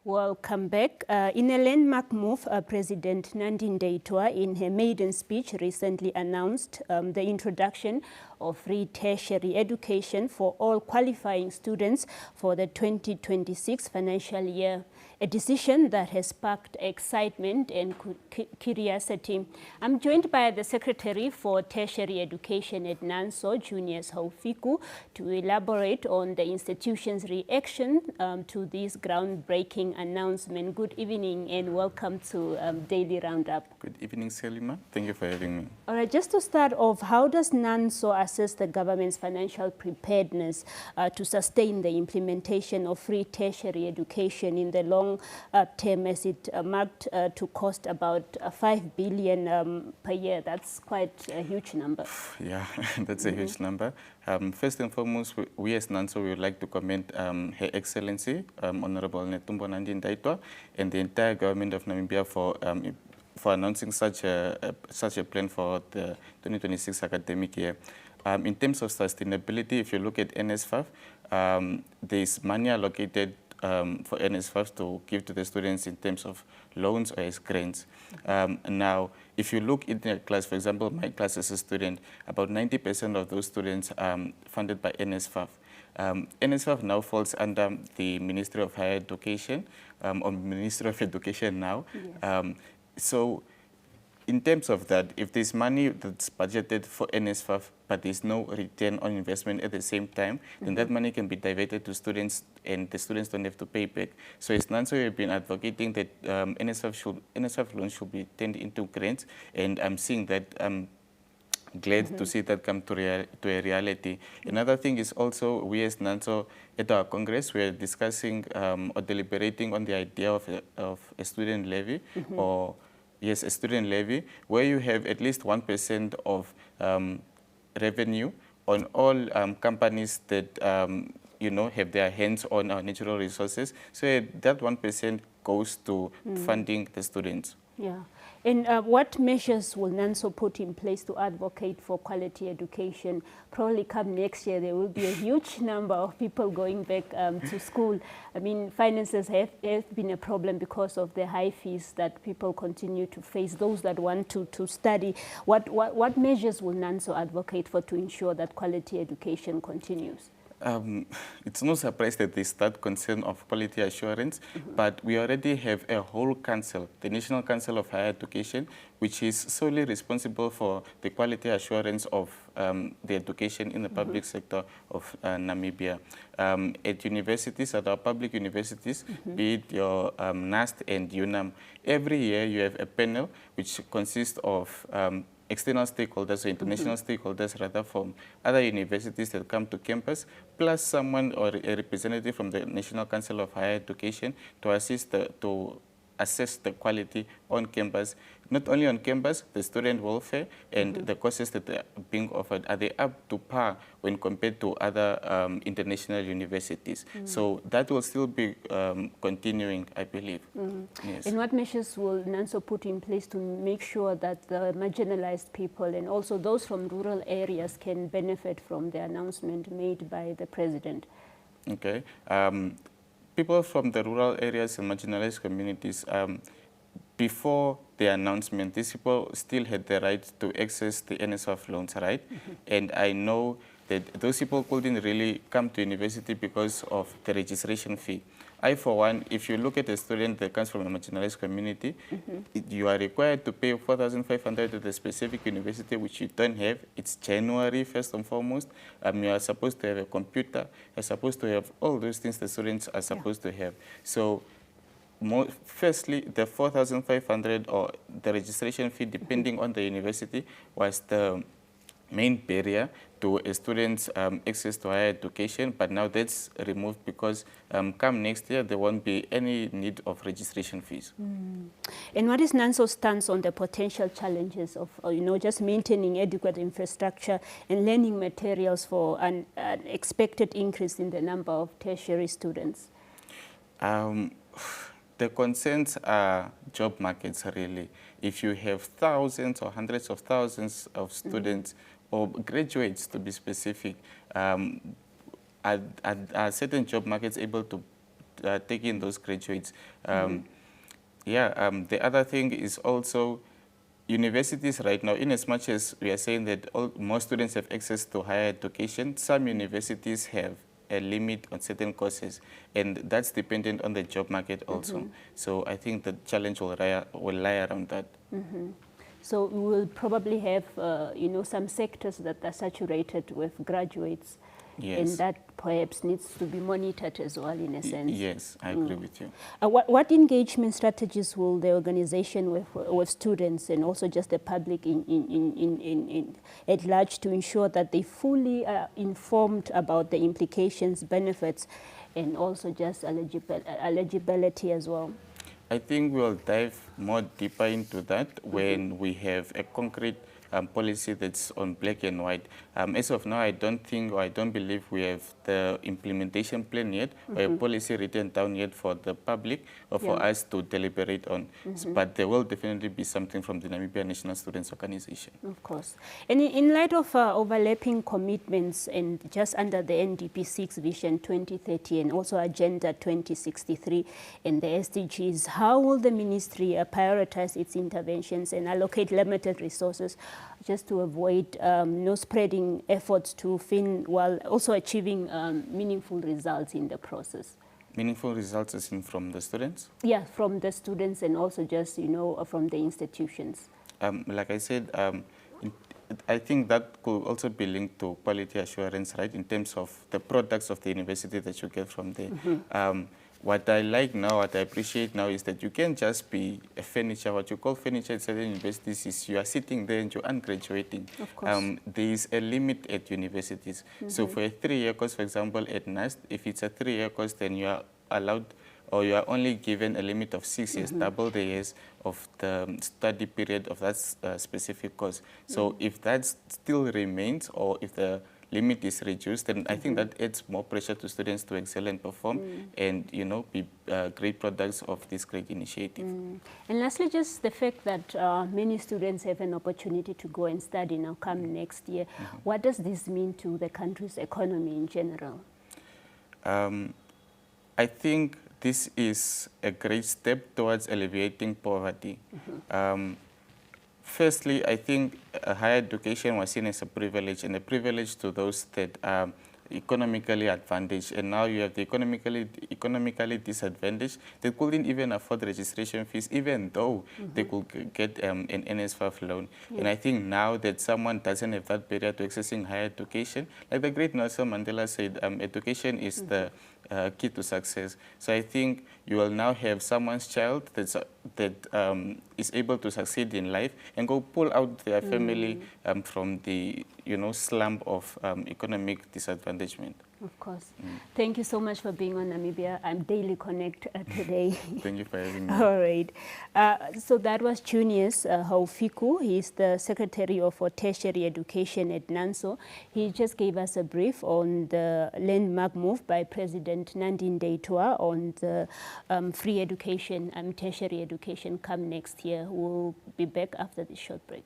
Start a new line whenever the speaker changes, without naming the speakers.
Welcome back. In a landmark move, President Nandi-Ndaitwah, in her maiden speech, recently announced the introduction of free tertiary education for all qualifying students for the 2026 financial year, a decision that has sparked excitement and curiosity. I'm joined by the Secretary for Tertiary Education at NANSO, Junias Haufiku, to elaborate on the institution's reaction to this groundbreaking announcement. Good evening and welcome to Daily Roundup.
Good evening, Selima. Thank you for having me.
All right, just to start off, how does NANSO assess the government's financial preparedness to sustain the implementation of free tertiary education in the long term, as it marked to cost about 5 billion per year? That's quite a huge number.
Yeah, that's a huge number. First and foremost, we as NANSO would like to commend Her Excellency, Honorable Nandi-Ndaitwah, and the entire government of Namibia for announcing such a plan for the 2026 academic year. In terms of sustainability, if you look at NSFAF, there is money allocated for NSFAF to give to the students in terms of loans or as grants. Now, if you look in a class, for example, my class as a student, about 90% of those students are funded by NSFAF. NSFAF now falls under the Ministry of Higher Education, or Ministry of Education now. Yes. So in terms of that, if there's money that's budgeted for NSFAF, but there's no return on investment at the same time, then that money can be diverted to students and the students don't have to pay back. So as NANSO, we've been advocating that NSFAF loans should be turned into grants, and I'm seeing that. Glad to see that come to a reality. Another thing is also we as NANSO at our Congress, we're discussing or deliberating on the idea of a student levy, or yes, a student levy, where you have at least 1% of revenue on all companies that have their hands on our natural resources. So that 1% goes to funding the students.
Yeah. And what measures will NANSO put in place to advocate for quality education? Probably come next year, there will be a huge number of people going back to school. I mean, finances have been a problem because of the high fees that people continue to face, those that want to study. What measures will NANSO advocate for to ensure that quality education continues?
It's no surprise that there's that concern of quality assurance, but we already have a whole council, the National Council of Higher Education, which is solely responsible for the quality assurance of the education in the public sector of Namibia. At universities, at our public universities, be it your NAST and UNAM, every year you have a panel which consists of external stakeholders, or international stakeholders rather, from other universities that come to campus, plus someone or a representative from the National Council of Higher Education to assist to assess the quality on campus. Not only on campus, the student welfare and the courses that are being offered, are they up to par when compared to other international universities? So that will still be continuing, I believe. Yes.
And what measures will NANSO put in place to make sure that the marginalized people and also those from rural areas can benefit from the announcement made by the president?
Okay. People from the rural areas and marginalized communities, before the announcement, these people still had the right to access the NSFAF loans, right? And I know that those people couldn't really come to university because of the registration fee. I, for one, if you look at a student that comes from a marginalized community, you are required to pay 4,500 at a specific university, which you don't have. It's January, first and foremost. You are supposed to have a computer. You're supposed to have all those things the students are supposed to have. So, firstly, the 4,500 or the registration fee, depending on the university, was the main barrier to a student's access to higher education, but now that's removed because come next year, there won't be any need of registration fees.
And what is NANSO's stance on the potential challenges of, just maintaining adequate infrastructure and learning materials for an expected increase in the number of tertiary students?
The concerns are job markets, really. If you have thousands or hundreds of thousands of students, or graduates to be specific, are certain job markets able to take in those graduates. The other thing is also universities right now, in as much as we are saying that most students have access to higher education, some universities have a limit on certain courses, and that's dependent on the job market also. So I think the challenge will lie around that.
So we will probably have, some sectors that are saturated with graduates.
Yes.
And that perhaps needs to be monitored as well, in a sense.
Yes, I agree with you.
What engagement strategies will the organization with students and also just the public at large to ensure that they fully are informed about the implications, benefits, and also just eligibility as well?
I think we'll dive more deeper into that when we have a concrete policy that's on black and white. As of now, I don't believe we have the implementation plan yet, or a policy written down yet for the public or for us to deliberate on. But there will definitely be something from the Namibia National Students Organization.
Of course. And in light of overlapping commitments and just under the NDP 6 Vision 2030 and also Agenda 2063 and the SDGs, how will the ministry prioritize its interventions and allocate limited resources just to avoid spreading efforts to while also achieving meaningful results in the process?
Meaningful results as in from the students?
Yeah, from the students and also just, from the institutions.
Like I said, I think that could also be linked to quality assurance, right, in terms of the products of the university that you get from there. What I like now, what I appreciate now is that you can just be a furniture. What you call furniture at certain universities is you are sitting there and you aren't graduating.
Of course.
There is a limit at universities. So for a 3-year course, for example, at NAST, if it's a 3-year course, then you are allowed or you are only given a limit of 6 years, double the years of the study period of that specific course. So if that still remains, or if the limit is reduced, then I think that adds more pressure to students to excel and perform and, be great products of this great initiative.
And lastly, just the fact that many students have an opportunity to go and study now come next year. What does this mean to the country's economy in general?
I think this is a great step towards alleviating poverty. Firstly, I think higher education was seen as a privilege, and a privilege to those that are economically advantaged. And now you have the economically disadvantaged. They couldn't even afford registration fees, even though they could get an NS5 loan. And I think now that someone doesn't have that barrier to accessing higher education, like the great Nelson Mandela said, education is the key to success. So I think you will now have someone's child that is able to succeed in life and go pull out their family from the slump of economic disadvantagement.
Of course. Thank you so much for being on Namibia. I'm Daily Connect today.
Thank you for having me.
All right. So that was Junias Haufiku. He's the Secretary of Tertiary Education at NANSO. He just gave us a brief on the landmark move by President Nandi-Ndaitwah on the free education and tertiary education come next year. We'll be back after this short break.